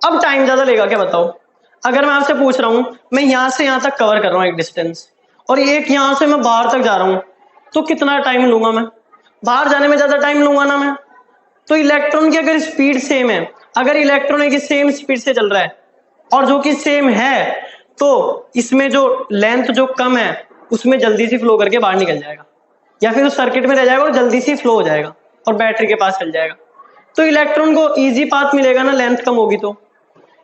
A: अब टाइम ज्यादा लेगा क्या बताओ? अगर मैं आपसे पूछ रहा हूं, मैं यहां से यहां तक कवर कर रहा हूं एक डिस्टेंस, और एक यहां से मैं बाहर तक जा रहा हूं, तो कितना टाइम लूंगा मैं? बाहर जाने में ज्यादा टाइम लूंगा ना मैं। तो इलेक्ट्रॉन की अगर स्पीड सेम है, अगर इलेक्ट्रॉन एक सेम स्पीड से चल रहा है और जो कि सेम है, तो इसमें जो लेंथ जो कम है उसमें जल्दी से फ्लो करके बाहर निकल जाएगा, या फिर उस सर्किट में रह जाएगा और जल्दी से फ्लो हो जाएगा और बैटरी के पास चल जाएगा। तो इलेक्ट्रॉन को इजी पाथ मिलेगा ना, लेंथ कम होगी तो।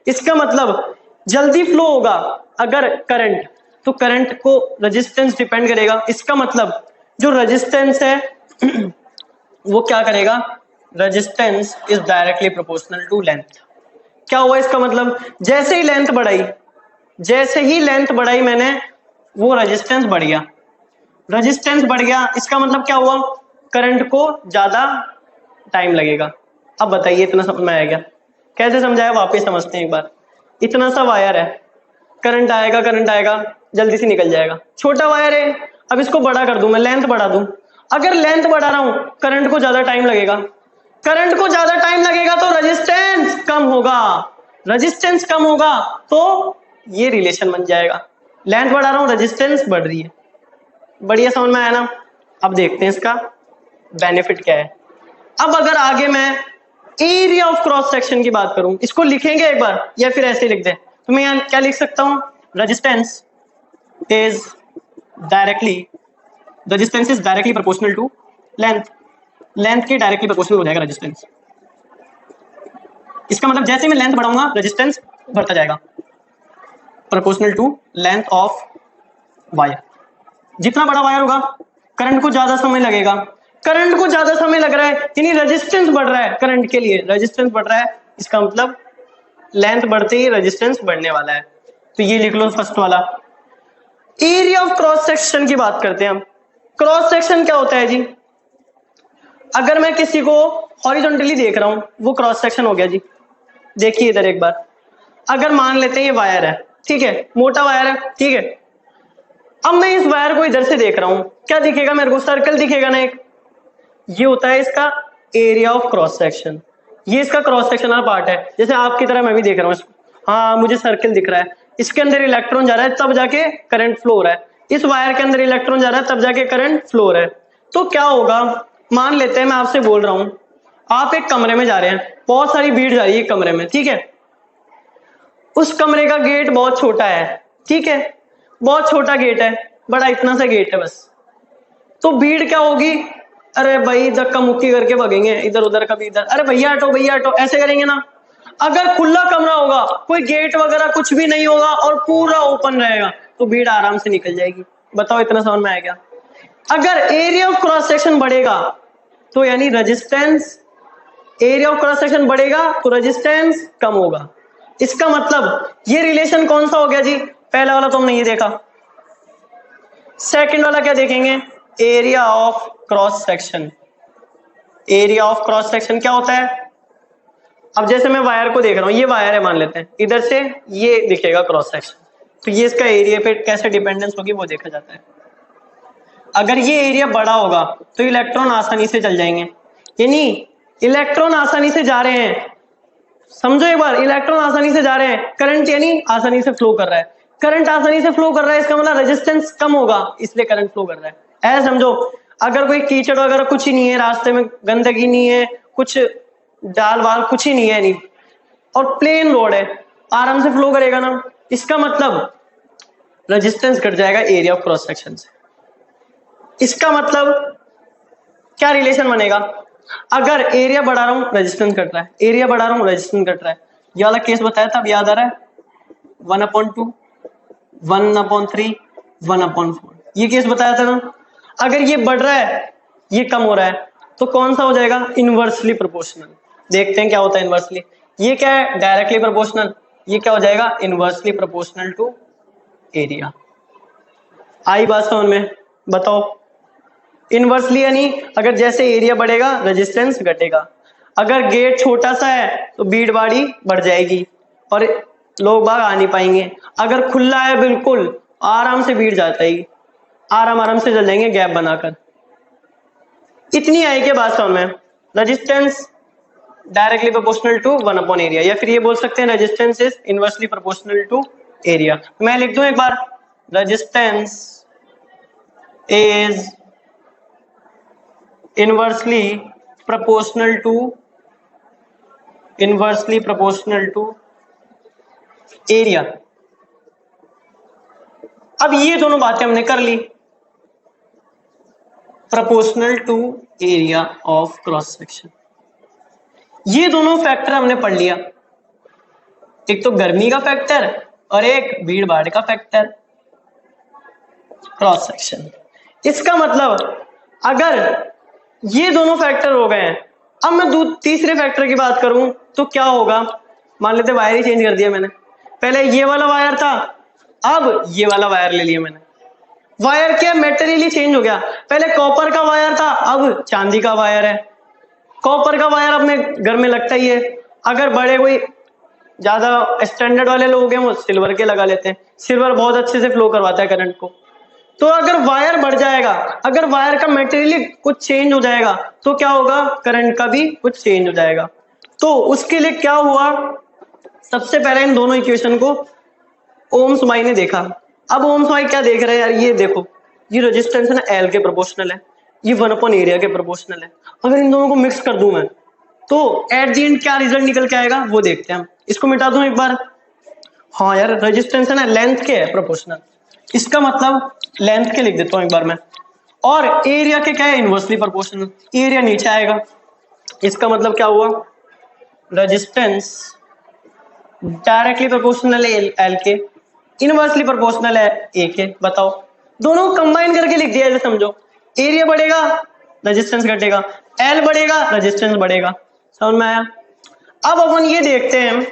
A: इसका मतलब जल्दी फ्लो होगा अगर करंट, तो करंट को रेजिस्टेंस डिपेंड करेगा। इसका मतलब जो रेजिस्टेंस है वो क्या करेगा, resistance is directly proportional to length. क्या हुआ इसका मतलब, जैसे ही लेंथ बढ़ाई, जैसे ही लेंथ बढ़ाई मैंने, वो रेजिस्टेंस बढ़ गया। रेजिस्टेंस बढ़ गया, इसका मतलब क्या हुआ, करंट को ज्यादा टाइम लगेगा। अब बताइए इतना समझ में आएगा? कैसे समझाया, वापस समझते हैं एक बार। इतना सा वायर है, करंट आएगा जल्दी से निकल जाएगा। छोटा वायर है, अब इसको बड़ा कर दूं मैं, लेंथ बढ़ा दूं। अगर लेंथ बढ़ा रहा हूं, करंट को ज्यादा टाइम लगेगा। करंट को ज्यादा टाइम लगेगा तो रेजिस्टेंस कम होगा। रेजिस्टेंस कम होगा तो ये रिलेशन बन जाएगा, लेंथ बढ़ा रहा हूं रेजिस्टेंस बढ़ रही है। बढ़िया समझ में आया ना? अब देखते हैं इसका बेनिफिट क्या है। अब अगर आगे मैं एरिया ऑफ क्रॉस सेक्शन की बात करूं, इसको लिखेंगे एक बार या फिर ऐसे लिख दें, तो मैं यहाँ क्या लिख सकता हूं, resistance is directly proportional to length. Length के डायरेक्टली प्रोपोर्शनल हो जाएगा रेजिस्टेंस। इसका मतलब जैसे मैं लेंथ बढ़ाऊंगा रेजिस्टेंस बढ़ता जाएगा, proportional to length of wire. जितना बड़ा वायर होगा करंट को ज्यादा समय लगेगा। करंट को ज्यादा समय लग रहा है यानी रेजिस्टेंस बढ़ रहा है, करंट के लिए रेजिस्टेंस बढ़ रहा है, इसका मतलब लेंथ बढ़ते ही रेजिस्टेंस बढ़ने वाला है। तो ये लिख लो फर्स्ट वाला। एरिया ऑफ क्रॉस सेक्शन की बात करते हैं हम। क्रॉस सेक्शन क्या होता है जी, अगर मैं किसी को हॉरिजॉन्टली देख रहा हूं, वो क्रॉस सेक्शन हो गया जी। देखिए इधर एक बार, अगर मान लेते हैं ये वायर है, ठीक है, मोटा वायर है, ठीक है। अब मैं इस वायर को इधर से देख रहा हूं, क्या दिखेगा मेरे को, सर्कल दिखेगा ना एक। ये होता है इसका एरिया ऑफ क्रॉस सेक्शन। ये इसका क्रॉस सेक्शनल पार्ट है। जैसे आपकी तरह मैं भी देख रहा हूं इसको, हाँ मुझे सर्कल दिख रहा है, इसके अंदर इलेक्ट्रॉन जा रहा है तब जाके करंट फ्लो हो रहा है, इस वायर के अंदर इलेक्ट्रॉन जा रहा है तब जाके करंट फ्लो हो रहा है। तो क्या होगा, मान लेते हैं मैं आपसे बोल रहा हूं, आप एक कमरे में जा रहे हैं, बहुत सारी भीड़ जा रही है कमरे में, ठीक है। उस कमरे का गेट बहुत छोटा है, ठीक है, बहुत छोटा गेट है, बड़ा इतना सा गेट है बस। तो भीड़ क्या होगी, अरे भाई धक्का मुक्की करके भगेंगे इधर उधर, कभी इधर, अरे भैया हटो ऐसे करेंगे ना। अगर खुला कमरा होगा, कोई गेट वगैरह कुछ भी नहीं होगा और पूरा ओपन रहेगा, तो भीड़ आराम से निकल जाएगी। बताओ इतना समझ में आएगा? अगर एरिया ऑफ क्रॉस सेक्शन बढ़ेगा तो यानी resistance, area of cross section बढ़ेगा तो रेजिस्टेंस कम होगा। इसका मतलब ये रिलेशन कौन सा हो गया जी, पहला वाला तो हमने ये देखा। सेकंड वाला क्या देखेंगे, area of cross section. Area of cross section क्या होता है, अब जैसे मैं वायर को देख रहा हूं, ये वायर है मान लेते हैं, इधर से ये दिखेगा क्रॉस सेक्शन, तो ये इसका एरिया पे कैसे डिपेंडेंस होगी वो देखा जाता है। अगर ये एरिया बड़ा होगा तो इलेक्ट्रॉन आसानी से चल जाएंगे, यानी इलेक्ट्रॉन आसानी से जा रहे हैं। समझो एक बार, इलेक्ट्रॉन आसानी से जा रहे हैं, करंट यानी आसानी से फ्लो कर रहा है। करंट आसानी से फ्लो कर रहा है, इसका मतलब रेजिस्टेंस कम होगा, इसलिए करंट फ्लो कर रहा है। ऐसा समझो, अगर कोई कीचड़ वगैरह कुछ ही नहीं है, रास्ते में गंदगी नहीं है, कुछ डाल वाल कुछ ही नहीं है, नहीं, और प्लेन रोड है, आराम से फ्लो करेगा ना। इसका मतलब रेजिस्टेंस घट जाएगा एरिया ऑफ क्रॉस सेक्शन से। इसका मतलब क्या रिलेशन बनेगा, अगर एरिया बढ़ा रहा हूं रेजिस्टेंस घट रहा है, एरिया बढ़ा रहा हूं रेजिस्टेंस घट रहा है। ये वाला केस बताया था, अब याद आ रहा है, 1/2, 1/3, 1/4, ये केस बताया था ना। अगर ये बढ़ रहा है ये कम हो रहा है तो कौन सा हो जाएगा, इनवर्सली प्रोपोर्शनल। देखते हैं क्या होता है इनवर्सली। ये क्या है, डायरेक्टली प्रोपोर्शनल, ये क्या हो जाएगा, इनवर्सली प्रोपोर्शनल टू एरिया। आई बात समझ में, बताओ। इनवर्सली यानी अगर जैसे एरिया बढ़ेगा रेजिस्टेंस घटेगा। अगर गेट छोटा सा है तो भीड़ भाड़ी बढ़ जाएगी और लोग बाग आ नहीं पाएंगे। अगर खुला है बिल्कुल आराम से भीड़ जाता है, आराम से चल जाएंगे गैप बनाकर। इतनी आई के बाद समझ में, resistance directly proportional to 1 area, या फिर ये बोल सकते हैं resistance is inversely proportional to area. मैं लिख दूं एक बार, resistance is inversely proportional to area. अब ये दोनों बातें हमने कर ली, proportional to area of cross section. ये दोनों फैक्टर हमने पढ़ लिया, एक तो गर्मी का फैक्टर और एक भीड़ भाड़ का फैक्टर, क्रॉस सेक्शन। इसका मतलब अगर ये दोनों फैक्टर हो गए हैं, अब मैं तीसरे फैक्टर की बात करूं तो क्या होगा। मान लेते वायर ही चेंज कर दिया मैंने, पहले ये वाला वायर था अब ये वाला वायर ले लिया मैंने। वायर क्या मेटेरियली चेंज हो गया, पहले कॉपर का वायर था अब चांदी का वायर है। कॉपर का वायर अपने घर में लगता ही है, अगर बड़े कोई ज्यादा स्टैंडर्ड वाले लोग हैं वो सिल्वर के लगा लेते हैं, सिल्वर बहुत अच्छे से फ्लो करवाता है करंट को। तो अगर वायर बढ़ जाएगा, अगर वायर का मेटेरियल कुछ चेंज हो जाएगा तो क्या होगा, करंट का भी कुछ चेंज हो जाएगा। तो उसके लिए क्या हुआ, सबसे पहले इन दोनों इक्वेशन को ओम्स माई ने देखा। अब ओम्स माई क्या देख रहे हैं यार, ये देखो ये रेजिस्टेंस है ना एल के प्रोपोर्शनल है, ये 1 एरिया के प्रोपोर्शनल है। अगर इन दोनों को मिक्स कर दूं मैं तो एट दी एंड क्या रिजल्ट निकल के आएगा वो देखते हैं हम। इसको मिटा दूं एक बार, हाँ यार रेजिस्टेंस है ना लेंथ के है प्रोपोर्शनल, इसका मतलब लेंथ के लिख देता हूं एक बार मैं, और एरिया के क्या है इनवर्सली प्रोपोर्शनल, एरिया नीचे आएगा। इसका मतलब क्या हुआ, रेजिस्टेंस डायरेक्टली प्रोपोर्शनल है एल के, इनवर्सली प्रोपोर्शनल है ए के। बताओ, दोनों कंबाइन करके लिख दिया, ऐसे समझो एरिया बढ़ेगा रेजिस्टेंस घटेगा, एल बढ़ेगा रेजिस्टेंस बढ़ेगा। समझ में आया। अब अपन ये देखते हैं,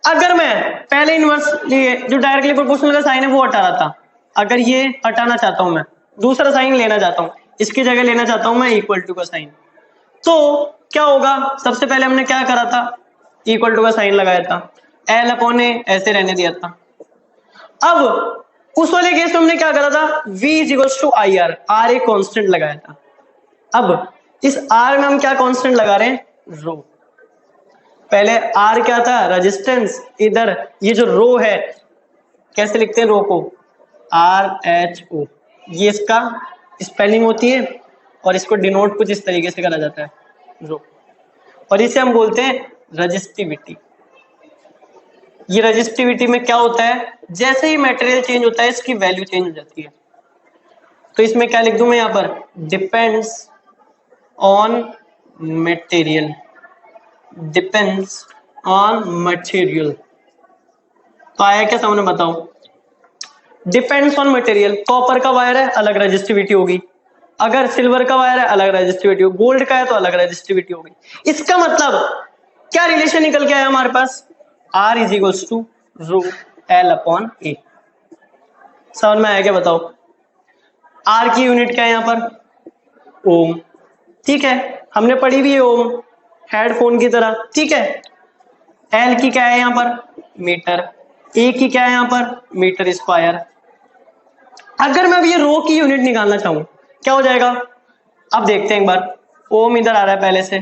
A: अगर मैं पहले इनवर्सली जो डायरेक्टली प्रोपोर्शनल का साइन है वो हटा रहा था, अगर ये हटाना चाहता हूं मैं, दूसरा साइन लेना चाहता हूं, इसकी जगह लेना चाहता हूं मैं इक्वल टू का साइन, तो क्या होगा, सबसे पहले हमने क्या करा था, इक्वल टू का साइन लगाया था, एल अपॉन ए ऐसे रहने दिया था। अब उस वाले केस में हमने क्या करा था, v is equals to I R, R एक कॉन्स्टेंट लगाया था। अब इस आर में हम क्या कॉन्स्टेंट लगा रहे हैं, रो। पहले आर क्या था, रेजिस्टेंस, इधर ये जो रो है कैसे लिखते हैं रो को, आर एच ओ, ये इसका स्पेलिंग होती है और इसको डिनोट कुछ इस तरीके से करा जाता है रो, और इसे हम बोलते हैं रजिस्टिविटी। ये रजिस्टिविटी में क्या होता है, जैसे ही मटेरियल चेंज होता है इसकी वैल्यू चेंज हो जाती है। तो इसमें क्या लिख दूं मैं यहां पर, depends on material, depends on material. तो आया क्या समझ में, बताओ। डिपेंड्स ऑन मटेरियल, कॉपर का वायर है अलग रजिस्टिविटी होगी, अगर सिल्वर का वायर है अलग रजिस्टिविटी होगी, गोल्ड का है तो अलग रजिस्टिविटी होगी। इसका मतलब क्या रिलेशन निकल के आया हमारे पास, R is equals to rho L upon A. समझ में आया क्या, बताओ। आर की यूनिट क्या है यहां पर, ओम, ठीक है, हमने पढ़ी भी है ओम, हेडफोन की तरह, ठीक है। एल की क्या है यहां पर, मीटर, ए की क्या है यहां पर, मीटर स्क्वायर। अगर मैं अब ये रो की यूनिट निकालना चाहूं क्या हो जाएगा, अब देखते हैं एक बार। ओम इधर आ रहा है पहले से,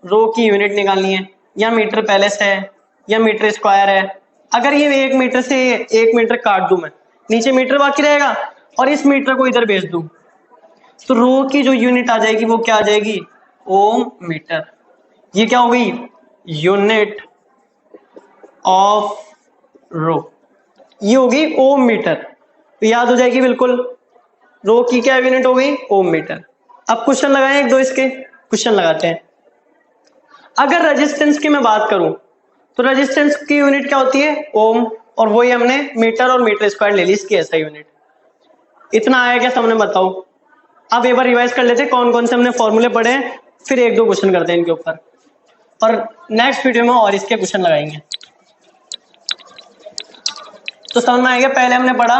A: रो की यूनिट निकालनी है, या मीटर पहले से है या मीटर स्क्वायर है। अगर ये 1 मीटर से 1 मीटर काट दूं मैं, नीचे मीटर बाकी रहेगा और इस मीटर को इधर भेज दूं, तो रो की जो यूनिट आ जाएगी वो क्या आ जाएगी, ओम मीटर। ये क्या हो गई, यूनिट ऑफ रो, ये होगी ओम मीटर, तो याद हो जाएगी बिल्कुल। रो की क्या यूनिट हो गई? ओम मीटर। अब क्वेश्चन लगाएं, एक दो इसके क्वेश्चन लगाते हैं। अगर रेजिस्टेंस की मैं बात करूं तो रेजिस्टेंस की यूनिट क्या होती है? ओम, और वही हमने मीटर और मीटर स्क्वायर ले ली इसकी ऐसा यूनिट। इतना आया क्या समझ में? बताओ। अब एक बार रिवाइज कर लेते हैं कौन कौन से हमने फॉर्मूले पढ़े हैं, फिर एक दो क्वेश्चन करते हैं इनके ऊपर, और नेक्स्ट वीडियो में और इसके क्वेश्चन लगाएंगे। तो समझ में आएगा। पहले हमने पढ़ा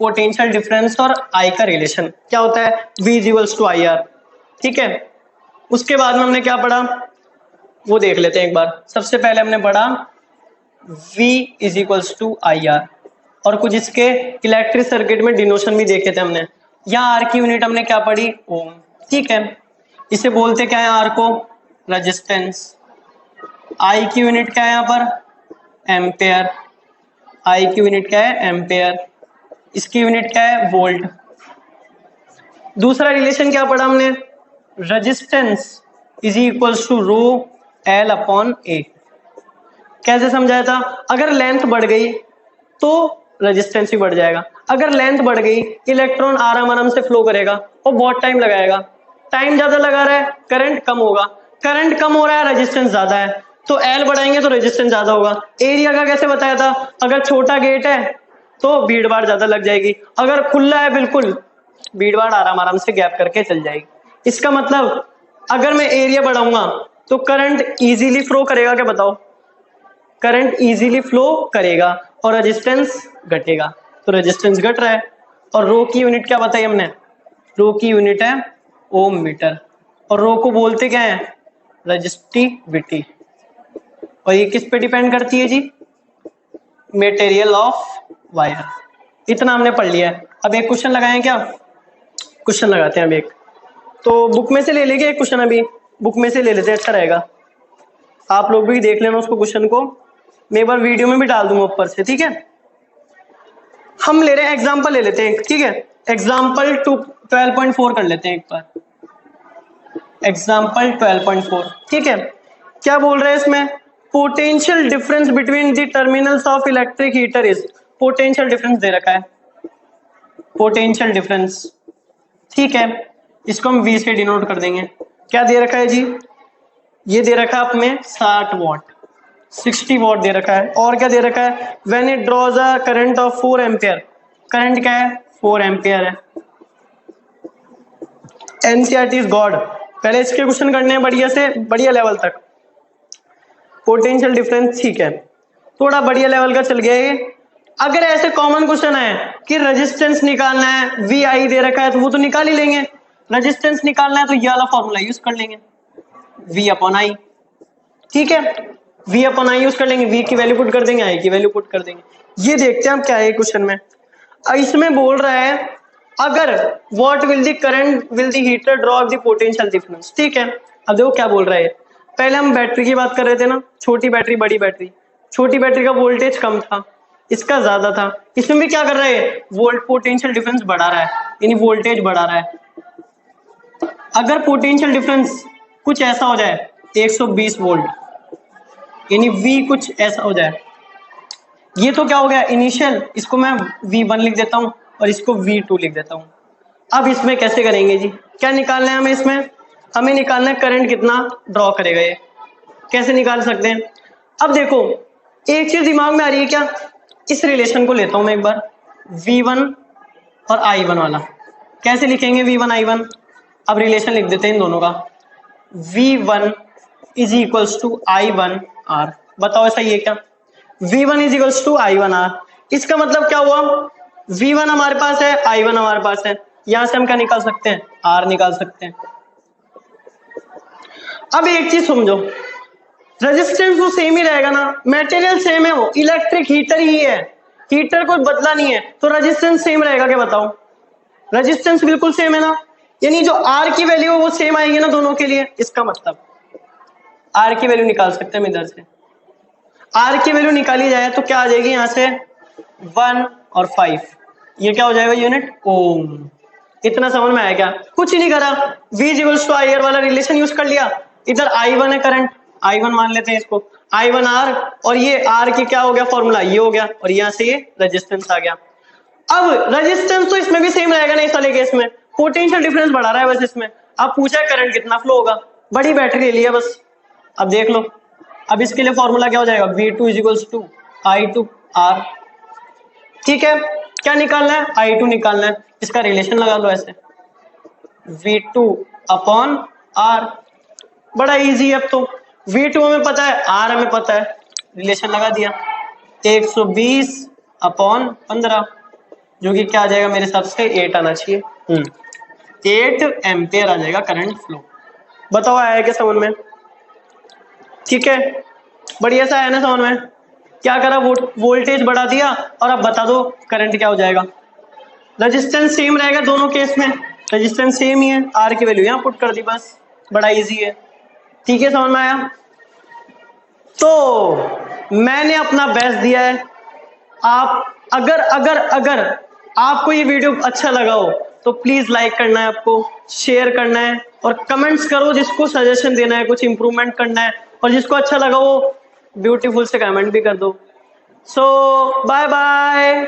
A: पोटेंशियल डिफरेंस और आई का रिलेशन क्या होता है, V equals to I R, ठीक है। उसके बाद में हमने क्या पढ़ा वो देख लेते हैं एक बार। सबसे पहले हमने पढ़ा V is equals to I R, और कुछ इसके इलेक्ट्रिक सर्किट में डिनोशन भी देखे थे हमने। यहाँ आर की यूनिट हमने क्या पढ़ी? ओम, ठीक है। इसे बोलते क्या है? आर को रेजिस्टेंस। आई की यूनिट क्या है यहाँ पर? एम्पेयर। आई की यूनिट क्या है? एम्पेयर। इसकी यूनिट क्या है? वोल्ट। दूसरा रिलेशन क्या पढ़ा हमने? Resistance is equals to rho L upon A. कैसे समझाया था? अगर लेंथ बढ़ गई तो रेजिस्टेंस भी बढ़ जाएगा। अगर लेंथ बढ़ गई इलेक्ट्रॉन आराम आराम से फ्लो करेगा और बहुत टाइम लगाएगा। टाइम ज्यादा लगा रहा है, करंट कम होगा। करंट कम हो रहा है, रेजिस्टेंस ज्यादा है, तो एल बढ़ाएंगे तो रेजिस्टेंस ज्यादा होगा। एरिया का कैसे बताया था? अगर छोटा गेट है तो भीड़ भाड़ ज्यादा लग जाएगी, अगर खुला है बिल्कुल भीड़ भाड़ आराम आराम से गैप करके चल जाएगी। इसका मतलब अगर मैं एरिया बढ़ाऊंगा तो करंट इजीली फ्लो करेगा, क्या बताओ? करंट इजीली फ्लो करेगा और रेजिस्टेंस घटेगा, तो रेजिस्टेंस घट रहा है। और रो की यूनिट क्या बताई हमने? रो की यूनिट है ओम मीटर, और रो को बोलते क्या है? रेजिस्टिविटी। और ये किस पे डिपेंड करती है जी? Material of wire. इतना हमने पढ़ लिया है। अब एक क्वेश्चन लगाएं क्या? क्वेश्चन लगाते हैं अब एक, तो बुक में से ले लेंगे एक क्वेश्चन, अभी बुक में से ले लेते हैं, अच्छा रहेगा। आप लोग भी देख लेना उसको क्वेश्चन को, मैं एक बार वीडियो में भी डाल दूंगा ऊपर से, ठीक है। हम ले रहे हैं एग्जांपल ले लेते हैं, ठीक है। एग्जांपल 12.4 कर लेते हैं एक बार। एग्जांपल 12.4, ठीक है। क्या बोल रहे हैं इसमें? Potential difference between the terminals of electric heater is. Potential difference दे रखा है, पोटेंशियल डिफरेंस, ठीक है। इसको हम V से डिनोट कर देंगे। क्या दे रखा है जी? ये दे रखा है अपने 60 वॉट, 60 वॉट दे रखा है। और क्या दे रखा है? When it draws a current of 4 ampere. Current क्या है? 4 एम्पियर है। NCERT is God. पहले इसके क्वेश्चन करने हैं बढ़िया से बढ़िया लेवल तक। पोटेंशियल डिफरेंस, ठीक है, थोड़ा बढ़िया लेवल का चल गया ये। अगर ऐसे कॉमन क्वेश्चन है कि रेजिस्टेंस निकालना है, वी आई दे रखा है, तो वो तो निकाल ही लेंगे। रेजिस्टेंस निकालना है तो ये वाला फॉर्मूला यूज कर लेंगे, V अपॉन आई, ठीक है। V अपॉन आई यूज कर लेंगे, V की वैल्यू पुट कर देंगे, I की वैल्यू पुट कर देंगे। ये देखते हैं हम क्या है क्वेश्चन में। इसमें बोल रहा है अगर what will the current will the heater draw the potential difference, ठीक है। अब देखो क्या बोल रहा है। पहले हम बैटरी की बात कर रहे थे ना, छोटी बैटरी बड़ी बैटरी। छोटी बैटरी का वोल्टेज कम था, इसका ज्यादा था। इसमें भी क्या कर रहा है? वोल्ट पोटेंशियल डिफरेंस बढ़ा रहा है, यानी वोल्टेज बढ़ा रहा है। अगर पोटेंशियल डिफरेंस कुछ ऐसा हो जाए 120 वोल्ट, यानी V कुछ ऐसा हो जाए, ये तो क्या हो गया इनिशियल, इसको मैं V1 लिख देता हूं और इसको V2 लिख देता हूं। अब इसमें कैसे करेंगे जी? क्या निकालना है हमें? इसमें हमें निकालना है करंट कितना ड्रॉ करेगा ये। कैसे निकाल सकते हैं? अब देखो एक चीज दिमाग में आ रही है क्या? इस रिलेशन को लेता हूं मैं एक बार, V1 और I1 वाला। कैसे लिखेंगे V1 I1? अब रिलेशन लिख देते हैं इन दोनों का। V1 is equals to I1 R। बताओ ऐसा ये क्या? V1 is equals to I1 R। इसका मतलब क्या हुआ? V1 हमारे पास है, I1 हमारे पास है, यहां से हम क्या निकाल सकते हैं? R निकाल सकते हैं। अब एक चीज समझो, रेजिस्टेंस वो सेम ही रहेगा ना, मटेरियल सेम है, वो इलेक्ट्रिक हीटर ही है, हीटर कोई बदला नहीं है, तो रेजिस्टेंस सेम रहेगा। क्या बताओ? रेजिस्टेंस बिल्कुल सेम है ना, यानी जो आर की वैल्यू है वो सेम आएगी ना दोनों के लिए। इसका मतलब आर की वैल्यू निकाल सकते हैं हम इधर से। आर की वैल्यू निकाली जाए तो क्या आ जाएगी? यहां से 1 और 5, ये क्या हो जाएगा? यूनिट ओम। इतना समझ में आया क्या? कुछ ही नहीं करा, V equals to I R वाला रिलेशन यूज कर लिया। इधर I1 है करंट, I1 मान लेते हैं इसको, I1R, और ये R की क्या हो गया फॉर्मूला, ये हो गया, और यहाँ से ये रेजिस्टेंस आ गया। अब रेजिस्टेंस तो इसमें भी सेम रहेगा ना इस वाले केस में, पोटेंशियल डिफरेंस बढ़ा रहा है बस इसमें। अब पूछा है करंट कितना फ्लो होगा, बड़ी बैटरी ले लिया बस। अब देख लो, अब इसके लिए फॉर्मूला क्या हो जाएगा, V2 = I2R। ठीक है, क्या निकालना है, I2 निकालना है, इसका रिलेशन लगा लो ऐसे, V2/R। बड़ा इजी है। अब तो V2 हमें पता है, R हमें पता है, रिलेशन लगा दिया, 120/15, जो कि क्या आ जाएगा मेरे हिसाब से 8 आना चाहिए। 8 एम्पियर आ जाएगा करंट फ्लो। बताओ आया क्या समझ में? ठीक है, बढ़िया सा है ना समझ में? क्या करा, वोल्टेज बढ़ा दिया, और अब बता दो करंट क्या हो जाएगा। रेजिस्टेंस सेम रहेगा दोनों केस में, रेजिस्टेंस सेम ही है, आर की वैल्यू यहाँ पुट कर दी बस, बड़ा इजी है। ठीक है, समझ में आया? तो मैंने अपना बेस्ट दिया है। आप अगर अगर अगर आपको ये वीडियो अच्छा लगा हो तो प्लीज लाइक करना है, आपको शेयर करना है, और कमेंट्स करो जिसको सजेशन देना है, कुछ इंप्रूवमेंट करना है, और जिसको अच्छा लगा वो ब्यूटीफुल से कमेंट भी कर दो। सो बाय बाय।